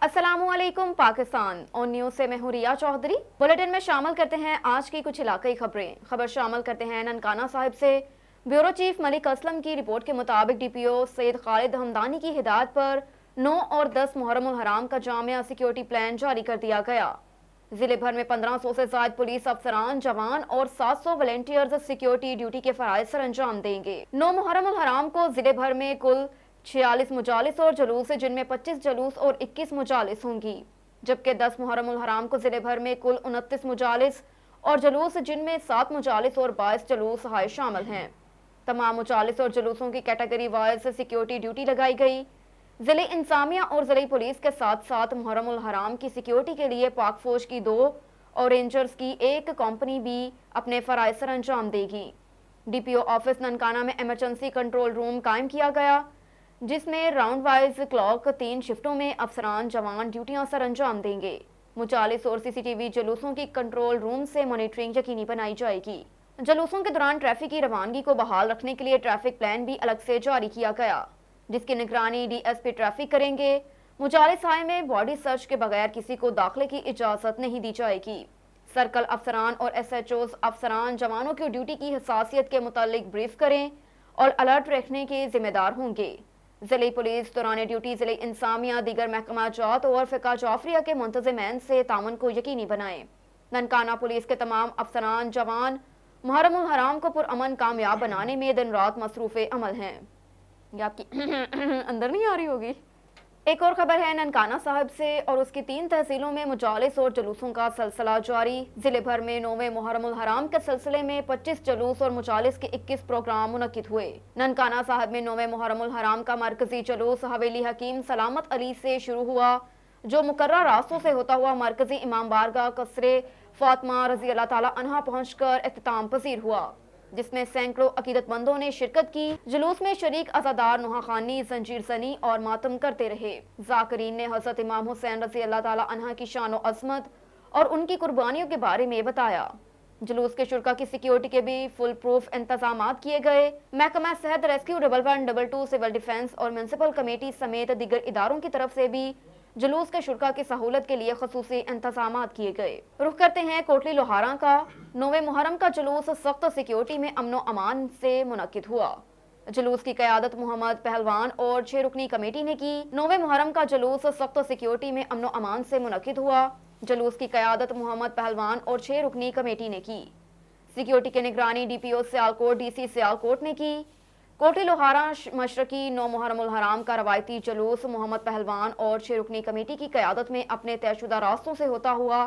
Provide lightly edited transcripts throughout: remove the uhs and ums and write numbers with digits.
अस्सलामु अलैकुम पाकिस्तान और न्यूज़ से मैं हूं रिया चौधरी। बुलेटिन में शामिल करते हैं आज की कुछ इलाकाई खबरें। खबर शामिल करते हैं ननकाना साहिब से। ब्यूरो चीफ मलिक असलम की रिपोर्ट के मुताबिक डीपीओ सैयद खालिद हमदानी की हिदायत पर 9 और 10 मुहर्रम उल हराम का जामिया सिक्योरिटी प्लान जारी कर दिया गया। जिले भर में 1500 से ज्यादा पुलिस अफसरान, जवान और 700 वॉलंटियर्स सिक्योरिटी ड्यूटी के फराइज सर अंजाम देंगे। 9 मुहर्रम उल हराम को जिले भर में कुल 46 मुजालिस और जुलूस जिनमें 25 जुलूस और 21 मुजालिस होंगी, जबकि 10 मुहर्रम उल हराम को जिले भर में कुल 29 मुजालिस और जुलूस जिनमें 7 मुजालिस और 22 जुलूस हाय शामिल हैं। तमाम मुजालिस और जुलूसों की कैटेगरी वाइज सिक्योरिटी ड्यूटी लगाई गई। जिले इंसामिया और जिले पुलिस के साथ साथ मुहर्रम उल हराम की सिक्योरिटी के लिए पाक फौज की 2 और रेंजर्स की 1 कंपनी भी अपने फराइज सर अंजाम देगी। डीपीओ ऑफिस ननकाना में इमरजेंसी कंट्रोल रूम कायम किया गया, जिसमें राउंड वाइज क्लॉक 3 शिफ्टों में अफसरान जवान ड्यूटियां सर अंजाम देंगे। मुचालिस और सीसीटीवी जुलूसों की कंट्रोल रूम से मॉनिटरिंग यकीनी बनाई जाएगी। जुलूसों के दौरान ट्रैफिक की रवानगी को बहाल रखने के लिए ट्रैफिक प्लान भी अलग से जारी किया गया, जिसकी निगरानी डीएसपी ट्रैफिक करेंगे। मुचालिस हाई में बॉडी सर्च के बगैर किसी को दाखिले की इजाजत नहीं दी जाएगी। सर्कल अफसरान और एसएचओज अफसरान जवानों की ड्यूटी की हसासियत के मुतालिक ब्रीफ करें और अलर्ट रखने के जिम्मेदार होंगे। जिले पुलिस दौरान ड्यूटी जिले इंसामिया, दीगर महकमा जात और फिका जाफरिया के मुंतजिमैन से तावन को यकीनी बनाएं। ननकाना पुलिस के तमाम अफसरान जवान मुहर्रम उल हराम को पुरअमन कामयाब बनाने में दिन रात मसरूफ़ अमल हैं। ये आपकी अंदर नहीं आ रही होगी। एक और खबर है ननकाना साहिब से और उसकी 3 तहसीलों में मुजालिस और जुलूसों का सिलसिला जारी। जिले भर में 9वें मुहर्रम उल हराम के सिलसिले में 25 जुलूस और मुजालिस के 21 प्रोग्राम मुनक्किद हुए। ननकाना साहिब में 9वें मुहर्रम उल हराम का मरकजी जुलूस हवेली हकीम सलामत अली से शुरू हुआ, जो मुकर्रर रास्तों से होता हुआ मरकजी इमाम बारगाह कसरे फातिमा रजी अल्लाह ताला अन्हा पहुंचकर इख्तिताम पजीर हुआ, जिसमें सैकड़ों अकीदतमंदों ने शिरकत की। जुलूस में शरीक अज़ादार नुहा खानी, जंजीर सनी और मातम करते रहे। जाकरीन ने हज़रत इमाम हुसैन रज़ी अल्लाह ताला अन्हा की शान और अज़मत और उनकी कुर्बानियों के बारे में बताया। जुलूस के शुरका की सिक्योरिटी के भी फुल प्रूफ इंतजाम किए गए। महकमा सेहत, रेस्क्यू 112, सिविल डिफेंस और म्यूनसिपल कमेटी समेत दीगर इदारों की तरफ से भी जुलूस के शुरका की सहूलत के लिए खसूसी इंतजाम किए गए। रुख करते हैं कोटली लोहारा का। 9वें मुहर्रम का जुलूस सख्त सिक्योरिटी में अमनो अमान से मुनक्किद हुआ। जुलूस की क़यादत मोहम्मद पहलवान और 6 रुकनी कमेटी ने की। 9वें मुहर्रम का जुलूस सख्त सिक्योरिटी में अमनो अमान से मुनक्किद हुआ। जुलूस की क़यादत मोहम्मद पहलवान और 6 रुकनी कमेटी ने की। सिक्योरिटी की निगरानी डीपीओ सियालकोट, डीसी सियालकोट ने की। कोटली लोहारा मशरकी 9 मुहर्रम उल हराम का रवायती जुलूस मोहम्मद पहलवान और 6 रुकनी कमेटी की क़यादत में अपने तयशुदा रास्तों से होता हुआ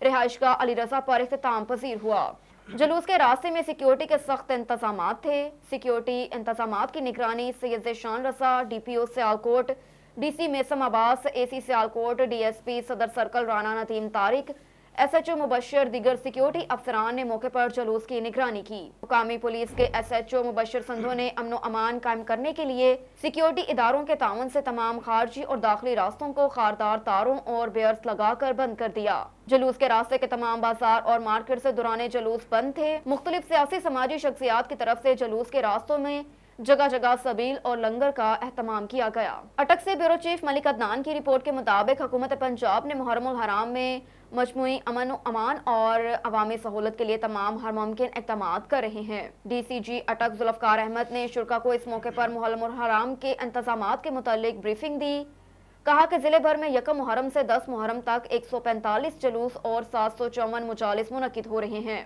रिहाइशगाह अली रजा पर इख्तिताम पजीर हुआ। जुलूस के रास्ते में सिक्योरिटी के सख्त इंतजाम थे। सिक्योरिटी इंतजाम की निगरानी Syed Shan Rasa, DPO Sialkot, DC Maisam Abbas, AC Sialkot, DSP Sadar circle Rana Nadeem Tariq, SHO Mubashar, दीगर सिक्योरिटी अफसरान ने मौके पर जुलूस की निगरानी की। मुकामी पुलिस के एसएचओ मुबशर संधो ने अमनो अमान कायम करने के लिए सिक्योरिटी इदारों के तावन से तमाम खारजी और दाखिली रास्तों को खारदार तारों और बेयर्स लगाकर बंद कर दिया। जुलूस के रास्ते के तमाम बाजार और मार्केट से दौरान जुलूस बंद थे। मुख्तलिफ सियासी समाजी शख्सियात की तरफ से जुलूस के रास्तों में जगह जगह सबील और लंगर का एहतमाम किया गया। अटक से ब्यूरो चीफ मलिक अदनान की रिपोर्ट के मुताबिक हुकूमत पंजाब ने मुहर्रम उल हराम में मजमूई अमन अमान और अवामी सहूलत के लिए तमाम हर मुमकिन इक़दाम कर रहे हैं। डीसीजी अटक जुल्फ़कार अहमद ने शुरा को इस मौके पर मुहर्रम उल हराम के इंतजाम के मुतालिक ब्रीफिंग दी। कहा कि जिले भर में यकम मुहर्रम से 10 मुहर्रम तक 145 जुलूस और 754 मुजालिस मुनक्किद हो रहे हैं।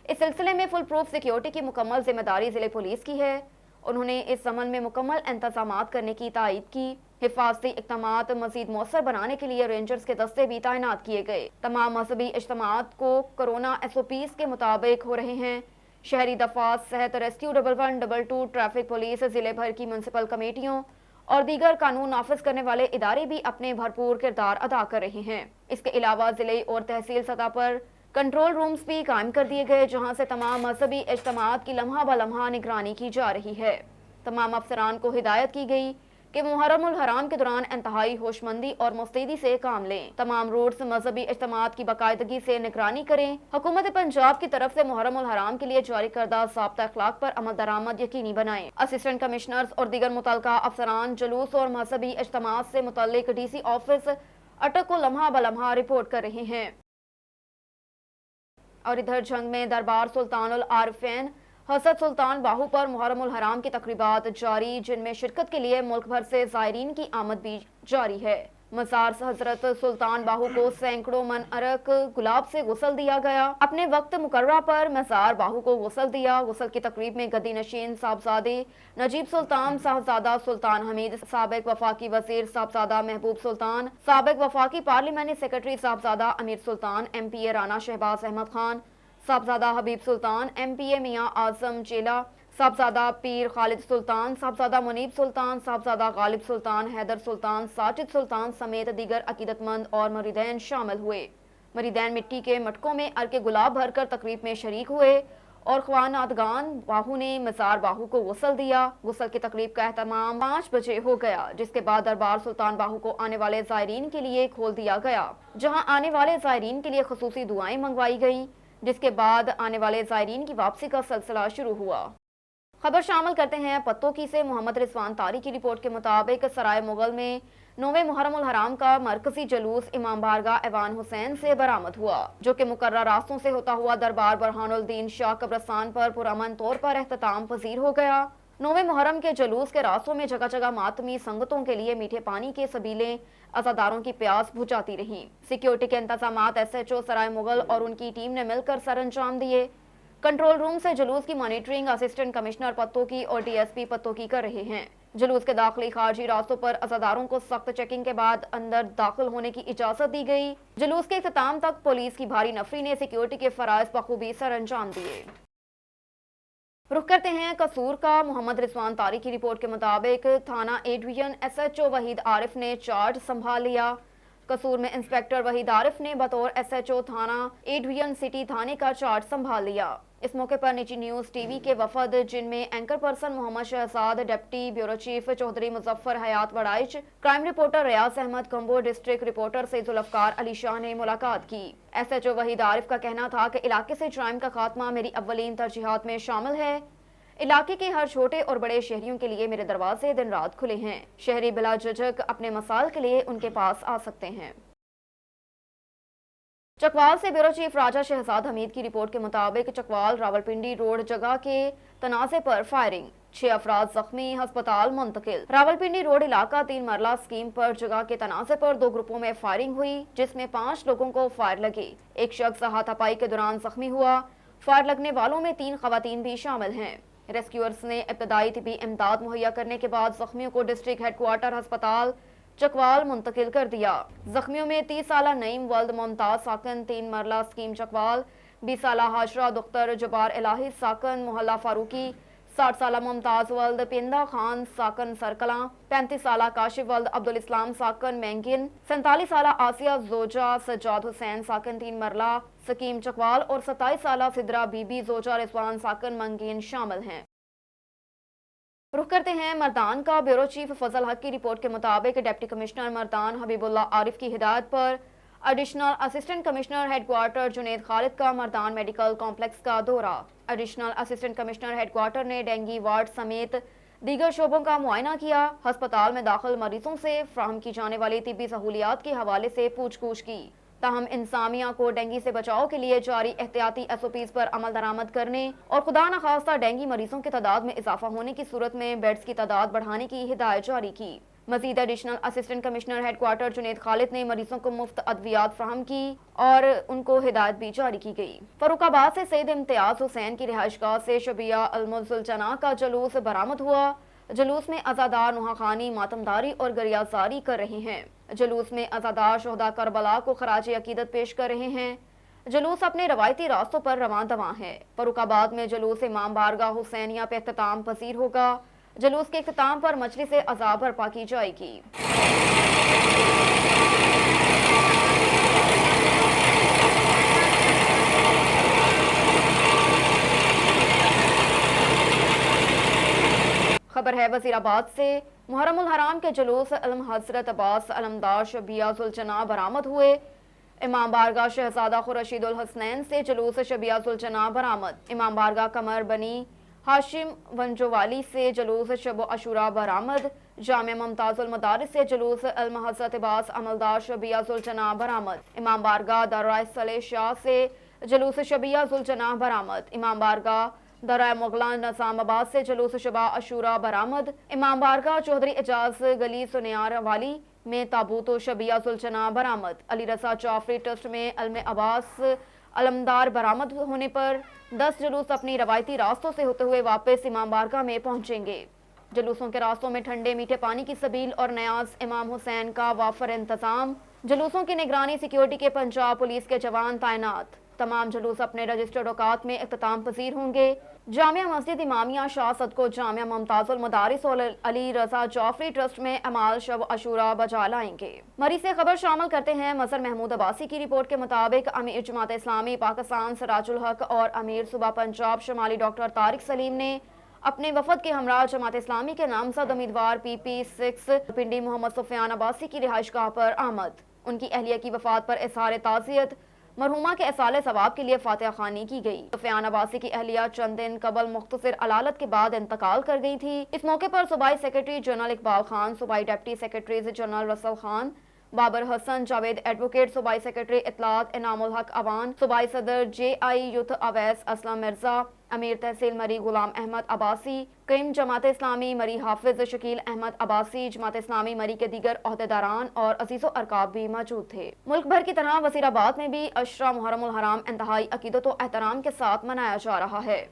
इस सिलसिले में फुल प्रूफ सिक्योरिटी की मुकम्मल जिम्मेदारी जिले पुलिस की है। उन्होंने इस अमल में मुकम्मल इंतजाम करने की तायद की। हिफाजती इक़दामात मज़ीद मौसर बनाने के लिए रेंजर्स के दस्ते भी तैनात किए गए। तमाम मजहबी इज्तिमात को कोरोना SOPs के मुताबिक हो रहे हैं। शहरी दफात, सेहत, रेस्क्यू 112, ट्रैफिक पुलिस, जिले भर की म्यूनसिपल कमेटियों और दीगर कानून नाफिज करने वाले इदारे भी अपने भरपूर किरदार अदा कर रहे हैं। इसके अलावा जिले और तहसील सतह पर कंट्रोल रूम्स भी कायम कर दिए गए, जहां से तमाम मजहबी इज्तिमात की लम्हा ब लम्हा निगरानी की जा रही है। तमाम अफसरान को हिदायत की गई कि मुहर्रम उल हराम के दौरान इंतहाई होशमंदी और मुस्तैदी से काम लें। तमाम रूट्स मजहबी इज्तिमात की बाकायदगी से निगरानी करें। हुकूमत पंजाब की तरफ से मुहर्रम उल हराम के लिए जारी करदा ज़ाब्ता अखलाक पर अमल दरामद यकीनी बनाएं। असिस्टेंट कमिश्नर्स और दीगर मुतल्लिका अफसरान जुलूस और मजहबी इज्तिमात से मुतल्लिक DC ऑफिस अटक को लम्हा बलम्हा रिपोर्ट कर रहे हैं। और इधर जंग में दरबार सुल्तानुल आरिफीन हज़रत सुल्तान बाहू पर मुहर्रमुल हराम की तकरीबात जारी, जिनमें शिरकत के लिए मुल्क भर से ज़ायरीन की आमद भी जारी है। मज़ार हज़रत सुल्तान बाहू को सैकड़ों मन अरक गुलाब से गुसल दिया गया। अपने वक्त मुकर्रा पर मज़ार बाहू को गुसल दिया। गुसल की तकरीब में गद्दी नशीन साहबजादे नजीब सुल्तान, साहबजादा सुल्तान हमीद, साबिक वफाकी वजीर साहबजादा महबूब सुल्तान, साबिक वफाकी पार्लिमानी सेक्रेटरी साहबजादा अमीर सुल्तान, MPA राना शहबाज अहमद खान, साहबजादा हबीब सुल्तान, MPA मियाँ आजम चेला, साहबजादा पीर खालिद सुल्तान, साहबजादा मुनीब सुल्तान, साहबजादा गालिब सुल्तान, हैदर सुल्तान, साजिद सुल्तान समेत दीगर अकीदतमंद और मरीदैन शामिल हुए। मरीदैन मिट्टी के मटकों में अर्के गुलाब भरकर तकरीब में शरीक हुए और ख्वानादगान बाहू ने मज़ार बाहू को गुसल दिया। गुसल की तकरीब का एहतमाम 5 बजे हो गया, जिसके बाद दरबार सुल्तान बाहू को आने वाले ज़ायरीन के लिए खोल दिया गया, जहां आने वाले ज़ायरीन के लिए खुसूसी दुआएं मंगवाई गई, जिसके बाद आने वाले ज़ायरीन की वापसी का सिलसिला शुरू हुआ। खबर शामिल करते हैं पत्तोकी से। मोहम्मद रिजवान तारी की रिपोर्ट के मुताबिक सराय मुगल में 9वें मुहर्रमुल हराम का मरकजी जुलूस इमाम बारगाह ऐवान हुसैन से बरामद हुआ, जो कि मुकर्रर रास्तों से होता हुआ दरबार बुरहानुद्दीन शाह कब्रस्तान पर पुरअमन तौर पर एख्तिताम पजीर हो गया। 9वें मुहर्रम के जुलूस के रास्तों में जगह जगह मातमी संगतों के लिए मीठे पानी के सबीलें अज़ादारों की प्यास बुझाती रहीं। सिक्योरिटी के इंतजामात SHO सराय मुगल और उनकी टीम ने मिलकर सर अंजाम दिए। कंट्रोल रूम से जुलूस की मॉनिटरिंग असिस्टेंट कमिश्नर पत्तोकी और DSP पत्तोकी कर रहे हैं। जुलूस के दाखिली खारजी रास्तों पर अज़ादारों को सख्त चेकिंग के बाद अंदर दाखिल होने की इजाजत दी गई। जुलूस के इख्तिताम तक पुलिस की भारी नफरी ने सिक्योरिटी के फराइज बखूबी सर अंजाम दिए। रुख करते हैं कसूर का। मोहम्मद रिजवान तारी की रिपोर्ट के मुताबिक थाना A division SHO Waheed Arif ने चार्ज संभाल लिया। कसूर में इंस्पेक्टर वहीद आरिफ ने बतौर SHO थाना A डिवीजन सिटी थाने का चार्ज संभाल लिया। इस मौके पर निजी न्यूज़ TV के वफद, जिनमें anchor person Mohammad Shahzad, deputy bureau chief Chaudhry Muzaffar Hayat Waraich, crime reporter Riaz Ahmed Kamboh, district reporter Saeed Zulfiqar Ali Shah ने मुलाकात की। SHO वहीद आरिफ का कहना था कि इलाके से क्राइम का खात्मा मेरी अव्वलीन तरजीहात में शामिल है। इलाके के हर छोटे और बड़े शहरियों के लिए मेरे दरवाजे दिन रात खुले हैं। शहरी बिला झिझक अपने मसाल के लिए उनके पास आ सकते हैं। चकवाल से ब्यूरो चीफ राजा शहजाद हमीद की रिपोर्ट के मुताबिक चकवाल रावलपिंडी रोड जगह के तनाज़े पर फायरिंग, 6 अफराद जख्मी, अस्पताल मुंतकिल। रावलपिंडी रोड इलाका 3 मरला स्कीम पर जगह के तनाज़े पर 2 ग्रुपों में फायरिंग हुई, जिसमें 5 लोगों को फायर लगी। एक शख्स हाथापाई के दौरान जख्मी हुआ। फायर लगने वालों में 3 खवातीन भी शामिल हैं। रेस्क्यूअर्स ने इब्तदाई तिबी इमदाद मुहैया करने के बाद जख्मियों को डिस्ट्रिक्ट हेडक्वार्टर अस्पताल चकवाल मुंतकिल कर दिया। जख्मियों में 30 साला नईम वल्द मुमताज साकन 3 मरला स्कीम चकवाल, 20 साला हाशरा दुख्तर जबार इलाही साकन मोहल्ला फारूकी, 60 साला मुमताज वल्द पिंदा खान साकन सरकला, 35 साला काशिफ वल्द अब्दुल इस्लाम साकन मैंगिन, 47 साला आसिया जोजा सज्जाद हुसैन साकन 3 मरला सकीम चकवाल और 27 साला सिद्रा बीबी जोजा रिजवान साकन मंगीन शामिल हैं। रुख करते हैं मर्दान का। ब्यूरो चीफ फजल हक की रिपोर्ट के मुताबिक डिप्टी कमिश्नर मर्दान हबीबुल्लाह आरिफ की हिदायत पर additional assistant commissioner headquarter Junaid Khalid का मर्दान मेडिकल कॉम्प्लेक्स का दौरा। एडिशनल असिस्टेंट कमिश्नर हेडक्वार्टर ने डेंगू वार्ड समेत दीगर शोबों का मुआयना किया। अस्पताल में दाखिल मरीजों से फ्राहम की जाने वाली तिब्बी सहूलियात के हवाले से पूछ-गूछ की। ताहम इंसामिया को डेंगू से बचाव के लिए जारी एहतियाती SOPs पर अमल दरामद करने और खुदा न खास्ता डेंगू मरीजों की तादाद में इजाफा होने की सूरत में बेड्स की तादाद बढ़ाने की हिदायत जारी की। मजीद additional assistant commissioner headquarter Junaid Khalid ने मरीजों को मुफ्त अद्वियात फ्राहम की और उनको हिदायत भी जारी की गई। फरुखाबाद से सैयद इम्तियाज हुसैन की रिहाइशगाह से शबिया अलमुजुलजना का जुलूस बरामद हुआ। जुलूस में अज़ादार नुहाखानी, मातमदारी और गरियाजारी कर रहे हैं। जुलूस में अज़ादार शोहदा करबला को खराज अकीदत पेश कर रहे हैं। जुलूस अपने रवायती रास्तों पर रवां दवां है। फरुखाबाद में जुलूस इमाम बारगाह हुसैनिया पे इख्तिताम पजीर होगा। जुलूस के इख्तिताम पर मजलिस से अज़ा बर्पा की जाएगी। खबर है वजीराबाद से। मुहर्रमुल हराम के जुलूस अलम हजरत अब्बास अलमदार शबिया जुलजना बरामद हुए। इमाम बारगाह शहजादा खुर्शीदुल हसनैन से जुलूस शबिया जुलजना बरामद। इमाम बारगाह कमर बनी हाशिम वंजोवाली से जुलूस शब अशूरा बरामद। जामिया मुमताजुल मदारिस से जुलूस इल्म हज़रत अब्बास अमलदार शबिया जुलजनाह बरामद। इमाम बारगाह दर्रा सले शाह से जुलूस शबिया जुलजनाह बरामद। इमाम बारगाह दर्रा मुगलान निज़ामाबाद से जुलूस शबा अशूरा बरामद। इमाम बारगाह चौधरी एजाज गली सुनियार वाली में ताबूत शबिया जुलजनाह बरामद। अली रज़ा जाफरी ट्रस्ट में इल्म अब्बास अलमदार बरामद होने पर 10 जुलूस अपनी रवायती रास्तों से होते हुए वापस इमाम बारगाह में पहुंचेंगे। जुलूसों के रास्तों में ठंडे मीठे पानी की सबील और नयाज इमाम हुसैन का वाफर इंतजाम। जुलूसों की निगरानी सिक्योरिटी के पंजाब पुलिस के जवान तैनात। तमाम जुलूस अपने रजिस्टर्ड औकात में इख्तिताम पजीर होंगे। जामिया मस्जिद इमामिया शाह सदको जामिया मुमताजुल मदारिस और अली रज़ा जाफरी ट्रस्ट में अमाल शब अशूरा बजा लाएंगे। मरी से खबर शामिल करते हैं मजहर महमूद अब्बासी की रिपोर्ट के मुताबिक अमीर जमात इस्लामी पाकिस्तान सिराजुल हक और अमीर सूबा पंजाब शुमाली डॉक्टर तारिक सलीम ने अपने वफद के हमरा जमात इस्लामी के नामजद उम्मीदवार PP6 पिंडी मोहम्मद सुफियान अब्बासी की रिहाइशगाह पर आमद। उनकी अहलिया की वफात पर इज़हार ताज़ियत मरहुमा के इसाले सवाब के लिए फातिहा खानी की गई। सुफियान अब्बासी की अहलिया चंद दिन कबल मुख्तसर अलालत के बाद इंतकाल कर गई थी। इस मौके पर सूबाई सेक्रेटरी जनरल इकबाल खान, सूबाई deputy secretary general Rasal Khan, Babar Hasan, Javed advocate, सूबाई सेक्रेटरी इतलात इनामुल हक अवान, सूबाई सदर JI यूथ अवैस असलम मिर्जा, अमीर तहसील मरी गुलाम अहमद अब्बासी, क़ईम जमात इस्लामी मरी हाफिज शकील अहमद अब्बासी, जमात इस्लामी मरी के दीगर ओहदेदारान और अजीज़ो अरकाब भी मौजूद थे। मुल्क भर की तरह वज़ीराबाद में भी अशरा मुहर्रमुल हराम इंतहाई अकीदत व एहतराम के साथ मनाया जा रहा है।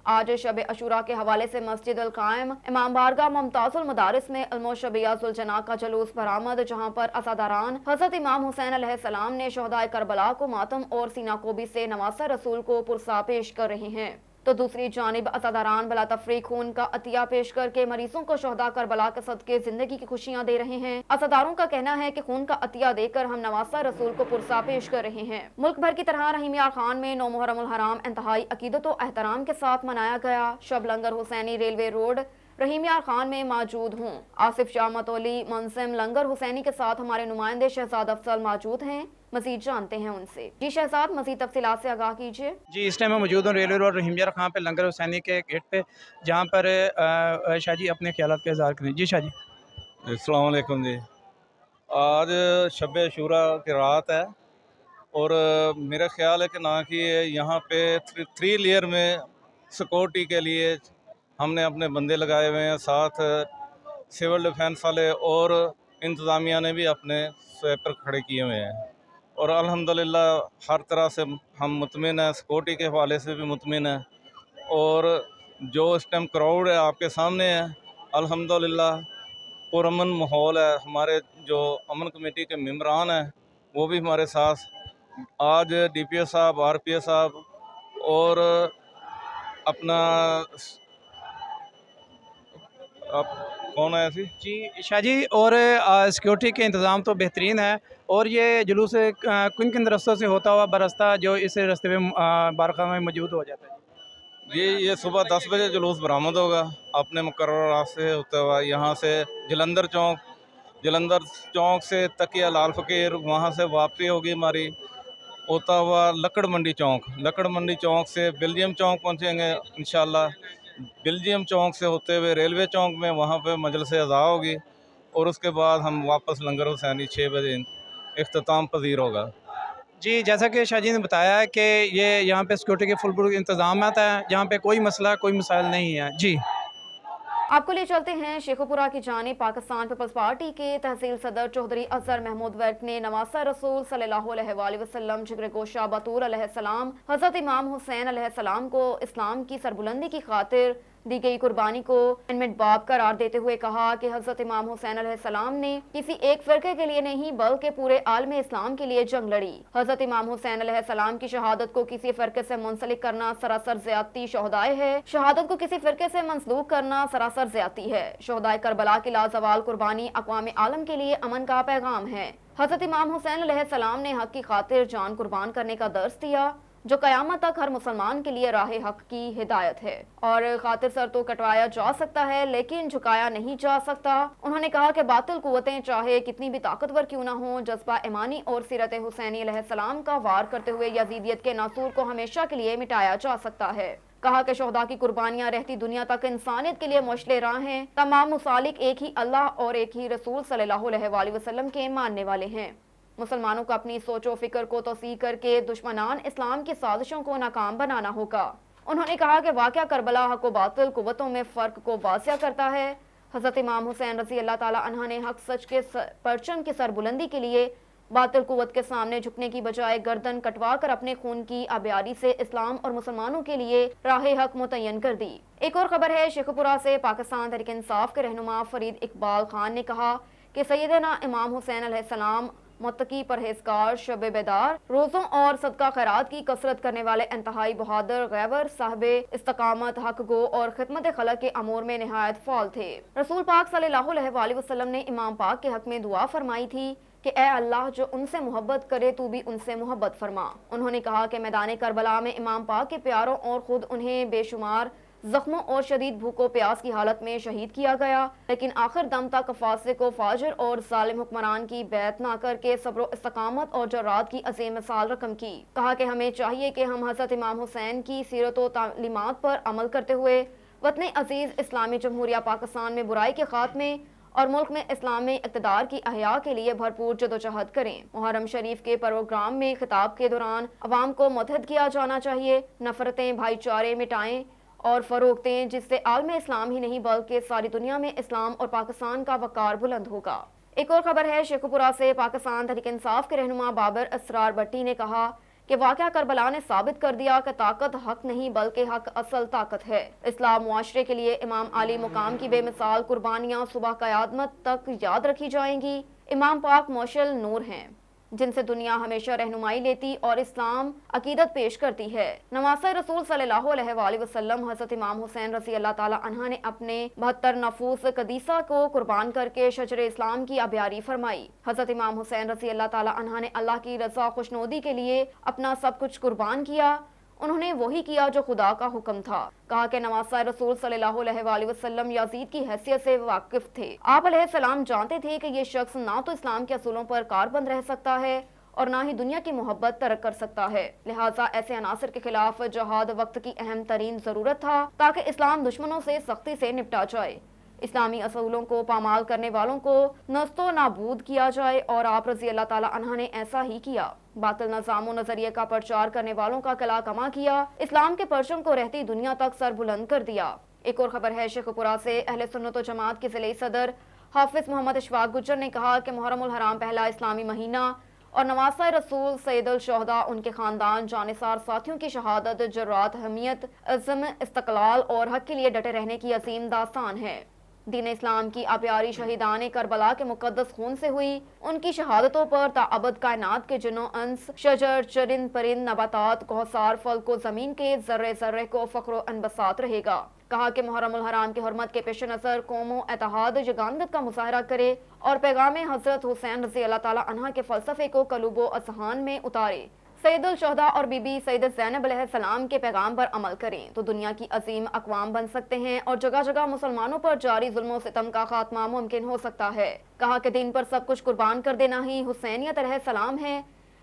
आज शब अशूरा के हवाले से मस्जिद अल कायम इमाम बारगाह मुमताजुल मदारिस में इल्म शबिया जुलजनाह का जुलूस बरामद, जहाँ पर अज़ादारान हज़रत इमाम हुसैन अलैहिस्सलाम ने शोहदाए करबला को मातम और सीनाकोबी से नवासा रसूल को पुरसा पेश कर रहे हैं, तो दूसरी जानिब अज़ादारान बला तफरीक खून का अतिया पेश करके मरीजों को शोहदा करबला के सदके जिंदगी की खुशियां दे रहे हैं। अज़ादारों का कहना है कि खून का अतिया देकर हम नवासा रसूल को पुरसा पेश कर रहे हैं। मुल्क भर की तरह रहीम यार खान में 9 मुहर्रमुल हराम इंतहाई अकीदत व एहतराम के साथ मनाया गया। शब लंगर हुसैनी रेलवे रोड रहीम यार खान में मौजूद हूँ। आसिफ शाह मतोली मुंसिम लंगर हुसैनी के साथ हमारे नुमाइंदे शहजाद अफजल मौजूद हैं। मजीद जानते हैं उनसे। जी शहजाद, मजीद तफसीलात से आगाह कीजिए। जी, इस टाइम मैं मौजूद हूँ रेलवे रोड रहीम यार खान पे लंगर हुसैनी के गेट पे, जहाँ पर शाह जी अपने ख्यालात का इज़हार करें। जी शाह जी। अस्सलाम वालेकुम जी। आज शब अशूरा की रात है और मेरा ख्याल है कि ना कि यहाँ पे 3 लेयर में सिक्योरिटी के लिए हमने अपने बंदे लगाए हुए हैं, साथ सिविल डिफेंस वाले और इंतज़ामिया ने भी अपने स्वेपर खड़े किए हुए हैं और अल्हम्दुलिल्लाह हर तरह से हम मुतमिन हैं, सिक्योरिटी के हवाले से भी मुतमिन हैं और जो इस टाइम क्राउड है आपके सामने है, अल्हम्दुलिल्लाह पुरअमन माहौल है। हमारे जो अमन कमेटी के मेम्बरान हैं वो भी हमारे साथ, आज DPO साहब, RPO साहब और अपना कौन है ऐसी जी शाह जी, और सिक्योरिटी के इंतज़ाम तो बेहतरीन है। और ये जुलूस किन किन रस्तों से होता हुआ बरसता जो इस रस्ते में बारगाह में मौजूद हो जाता है? ये सुबह 10 बजे जुलूस बरामद होगा अपने मुकर्रर रास्ते से होता हुआ, यहाँ से जलंधर चौक से तकिया लाल फ़कीर, वहाँ से वापसी होगी हमारी होता हुआ लकड़ मंडी चौक से बेल्जियम चौक पहुँचेंगे इंशाल्लाह। बेल्जियम चौक से होते हुए रेलवे चौक में वहाँ पे मजलिस अज़ा होगी और उसके बाद हम वापस लंगर हुसैनी 6 बजे इख्तिताम पजीर होगा। जी, जैसा कि शाह जी ने बताया है कि ये यहाँ पे सिक्योरिटी के फुल इंतजाम है, यहाँ पे कोई मसला कोई मसाइल नहीं है। जी आपको ले चलते हैं शेखुपुरा की जानिब। पाकिस्तान पीपल्स पार्टी के तहसील सदर चौधरी अजहर महमूद वर्क ने नवासा रसूल सल्लल्लाहु अलैहि वसल्लम जिक्र गोशा बतूर अलैहिस्सलाम हज़रत इमाम हुसैन अलैहिस्सलाम को इस्लाम की सरबुलंदी की खातिर दी गई कुर्बानी को इनमें बाब करार देते हुए कहा कि हज़रत इमाम हुसैन अलैहिस्सलाम ने किसी एक फ़िरके के लिए नहीं बल्कि पूरे आलम इस्लाम के लिए जंग लड़ी। हज़रत इमाम हुसैन अलैहिस्सलाम की शहादत को किसी फ़िरके से मुंसलिक करना सरासर ज़्यादती शोहदाए है। शहादत को किसी फ़िरके से मंसलूक करना सरासर ज़्यादती है। शोहदाए करबला की लाजवाल कुर्बानी अक़वाम आलम के लिए अमन का पैगाम है। हज़रत इमाम हुसैन अलैहिस्सलाम ने हक की खातिर जान कुर्बान करने का दर्स दिया, जो कयामत तक हर मुसलमान के लिए राह हक की हिदायत है। और खातिर सर तो कटवाया जा सकता है लेकिन झुकाया नहीं जा सकता। उन्होंने कहा कि बातिल कुव्वतें चाहे कितनी भी ताकतवर क्यों ना हो, जज्बा ईमानी और सीरत हुसैनी अलैहिस्सलाम का वार करते हुए यजीदियत के नासूर को हमेशा के लिए मिटाया जा सकता है। کہا کہ شہداء کی قربانیاں رہتی دنیا تک انسانیت کے لیے مشعل راہ ہیں. تمام مسالک ایک ہی اللہ اور ایک ہی رسول صلی اللہ علیہ وآلہ وسلم کے ماننے والے ہیں. مسلمانوں کو اپنی سوچ و فکر کو توسیع کر کے دشمنان اسلام کی سازشوں کو ناکام بنانا ہوگا. انہوں نے کہا کہ واقعہ کربلا حق و باطل قوتوں میں فرق کو واضح کرتا ہے. حضرت امام حسین رضی اللہ تعالی عنہ نے حق سچ کے پرچم کی سربلندی کے لیے باطل قوت کے سامنے جھکنے کی بجائے گردن کٹوا کر اپنے خون کی آبیاری سے اسلام اور مسلمانوں کے لیے راہ حق متعین کر دی. ایک اور خبر ہے شیخ پورہ سے. پاکستان تحریک انصاف کے رہنما فرید اقبال خان نے کہا کہ سیدنا امام حسین علیہ السلام متقی، پرہیزگار، شب بیدار، روزوں اور صدقہ خیرات کی کثرت کرنے والے انتہائی بہادر، غیور، صاحب استقامت، حق گو اور خدمت خلق کے امور میں نہایت فعال تھے. رسول پاک صلی اللہ علیہ وآلہ وسلم نے امام پاک کے حق میں دعا فرمائی تھی کہ اے اللہ، جو ان سے محبت کرے تو بھی ان سے محبت فرما. انہوں نے کہا کہ میدان کربلا میں امام پاک کے پیاروں اور خود انہیں بے شمار زخموں اور شدید بھوک و پیاس کی حالت میں شہید کیا گیا، لیکن آخر دم تک فاسق و فاجر اور ظالم حکمران کی بیعت نہ کر کے صبر و استقامت اور جرات کی عظیم مثال رقم کی. کہا کہ ہمیں چاہیے کہ ہم حضرت امام حسین کی سیرت و تعلیمات پر عمل کرتے ہوئے وطن عزیز اسلامی جمہوریہ پاکستان میں برائی کے خاتمے اور ملک میں اسلامی اقتدار کی احیاء کے لیے بھرپور جدوجہد کریں. محرم شریف کے پروگرام میں خطاب کے دوران عوام کو متحد کیا جانا چاہیے، نفرتیں بھائی چارے مٹائیں اور فروغ دیں، جس سے عالم اسلام ہی نہیں بلکہ ساری دنیا میں اسلام اور پاکستان کا وقار بلند ہوگا. ایک اور خبر ہے شیخ پورہ سے. پاکستان تحریک انصاف کے رہنما بابر اسرار بٹی نے کہا کہ واقعہ کربلا نے ثابت کر دیا کہ طاقت حق نہیں بلکہ حق اصل طاقت ہے. اسلام معاشرے کے لیے امام عالی مقام کی بے مثال قربانیاں صبح قیامت تک یاد رکھی جائیں گی. امام پاک مشعل نور ہیں جن سے دنیا ہمیشہ رہنمائی لیتی اور اسلام عقیدت پیش کرتی ہے. نواسہ رسول صلی اللہ علیہ وآلہ وسلم حضرت امام حسین رضی اللہ تعالی عنہ نے اپنے 72 نفوس قدیسہ کو قربان کر کے شجر اسلام کی آبیاری فرمائی. حضرت امام حسین رضی اللہ تعالی عنہ نے اللہ کی رضا خوشنودی کے لیے اپنا سب کچھ قربان کیا. انہوں نے وہی کیا جو خدا کا حکم تھا. کہا کہ نواسہ رسول صلی اللہ علیہ وآلہ وسلم یزید کی حیثیت سے واقف تھے. آپ علیہ السلام جانتے تھے کہ یہ شخص نہ تو اسلام کے اصولوں پر کاربند رہ سکتا ہے اور نہ ہی دنیا کی محبت ترک کر سکتا ہے. لہٰذا ایسے عناصر کے خلاف جہاد وقت کی اہم ترین ضرورت تھا تاکہ اسلام دشمنوں سے سختی سے نپٹا جائے، اسلامی اصولوں کو پامال کرنے والوں کو نست و نابود کیا جائے، اور آپ رضی اللہ تعالی عنہ نے ایسا ہی کیا. باطل نظام و نظریے کا پرچار کرنے والوں کا قلع کما کیا، اسلام کے پرچم کو رہتی دنیا تک سر بلند کر دیا. ایک اور خبر ہے شیخ پورہ سے. اہل سنت و جماعت کے ضلعی صدر حافظ محمد اشفاق گجر نے کہا کہ محرم الحرام پہلا اسلامی مہینہ اور نواسہ رسول سید الشہداء، ان کے خاندان، جانثار ساتھیوں کی شہادت، جرات، حمیت، عزم، استقلال اور حق کے لیے ڈٹے رہنے کی عظیم داستان ہے. دین اسلام کی آبیاری شہیدان کربلا کے مقدس خون سے ہوئی. ان کی شہادتوں پر تاابد کائنات کے جنو انس، شجر، چرند پرند، نباتات، کوثار، فلک و زمین کے ذرے ذرے کو فخر و انبساط رہے گا. کہا کہ محرم الحرام کی حرمت کے پیش نظر قوم و اتحاد یگانگت کا مظاہرہ کرے اور پیغام حضرت حسین رضی اللہ تعالی عنہ کے فلسفے کو قلوب و اذہان میں اتارے. سید الشہداء اور بی بی سیدت زینب علیہ السلام کے پیغام پر عمل کریں تو دنیا کی عظیم اقوام بن سکتے ہیں اور جگہ جگہ مسلمانوں پر جاری ظلم و ستم کا خاتمہ ممکن ہو سکتا ہے. کہا کہ دین پر سب کچھ قربان کر دینا ہی حسینیت علیہ السلام ہے.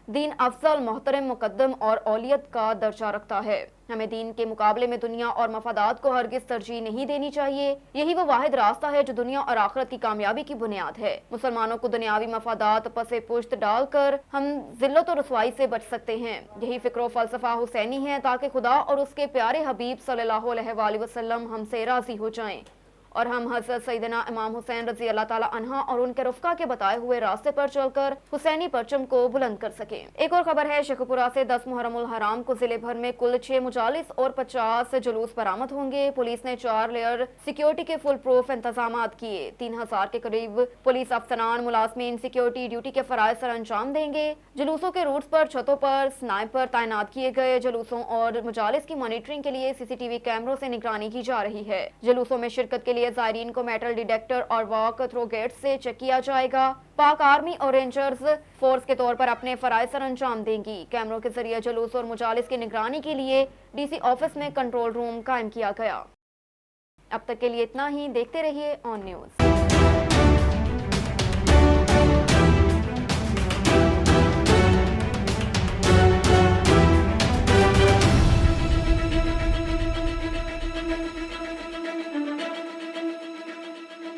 دین افضل، محترم، مقدم اور اولیت کا درجہ رکھتا ہے. ہمیں دین کے مقابلے میں دنیا اور مفادات کو ہرگز ترجیح نہیں دینی چاہیے. یہی وہ واحد راستہ ہے جو دنیا اور آخرت کی کامیابی کی بنیاد ہے. مسلمانوں کو دنیاوی مفادات پس پشت ڈال کر ہم ذلت و رسوائی سے بچ سکتے ہیں. یہی فکر و فلسفہ حسینی ہے تاکہ خدا اور اس کے پیارے حبیب صلی اللہ علیہ وآلہ وسلم ہم سے راضی ہو جائیں اور ہم حضرت سیدنا امام حسین رضی اللہ تعالی عنہ اور ان کے رفقا کے بتائے ہوئے راستے پر چل کر حسینی پرچم کو بلند کر سکیں. ایک اور خبر ہے شیخ پورہ سے. 10 محرم الحرام کو ضلع بھر میں کل 6 مجالس اور 50 جلوس برآمد ہوں گے. پولیس نے 4 لیئر سیکیورٹی کے فل پروف انتظامات کیے. 3000 کے قریب پولیس افسران ملازمین سیکیورٹی ڈیوٹی کے فرائض سر انجام دیں گے. جلوسوں کے روٹس پر چھتوں پر سنائپر تعینات کیے گئے. جلوسوں اور مجالس کی مانیٹرنگ کے لیے CCTV کیمروں سے نگرانی کی جا رہی ہے. جلوسوں میں شرکت کے لیے زائرین کو میٹل ڈیٹیکٹر اور واک تھرو گیٹ سے چیک کیا جائے گا. پاک آرمی اور رینجرز فورس کے طور پر اپنے فرائض سر انجام دیں گی. کیمروں کے ذریعے جلوس اور مجالس کی نگرانی کے لیے DC آفس میں کنٹرول روم قائم کیا گیا. اب تک کے لیے اتنا ہی. دیکھتے رہیے آن نیوز.